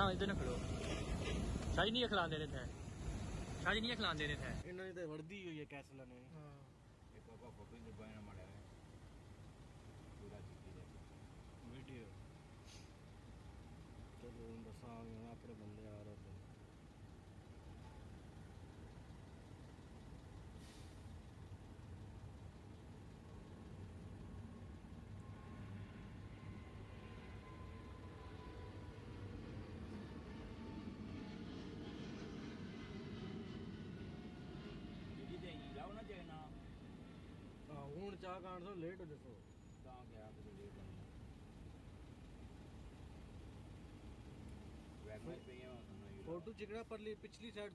ਨਾ इधर ना खड़ो शायद नहीं खिला दे रहे थे शायद नहीं खिला दे रहे थे ਇਹਨਾਂ ਨੇ ਤਾਂ ਵਰਦੀ ਹੋਈ ਹੈ ਕੈਸਲਾਂ ਨੇ हाँ एक पापा फोटो जो बनाना मारा है पूरा चिट्ठी दे ਵੀਡੀਓ ਚਲੋ ਹੁਣ ਦੱਸਾਂਗੇ ਹੁਣ ਆਪਣੇ ਬੰਦੇ ਆ ਰਹੇ ਨੇ चिट्ठी दे जाओ ना जाना ਹਾਂ ਹੁਣ ਚਾਹ ਖਾਣ ਤੋਂ ਲੇਟ ਹੋ ਦੱਸੋ ਤਾਂ ਗਿਆ ਤੇ ਲੇਟ ਹੋਣਾ ਵੈਗਨ ਪਈਆਂ ਉਹਨਾਂ ਨੂੰ ਫੋਟੋ ਚਿਕੜਾ ਪਰਲੀ ਪਿਛਲੀ ਸਾਈਡ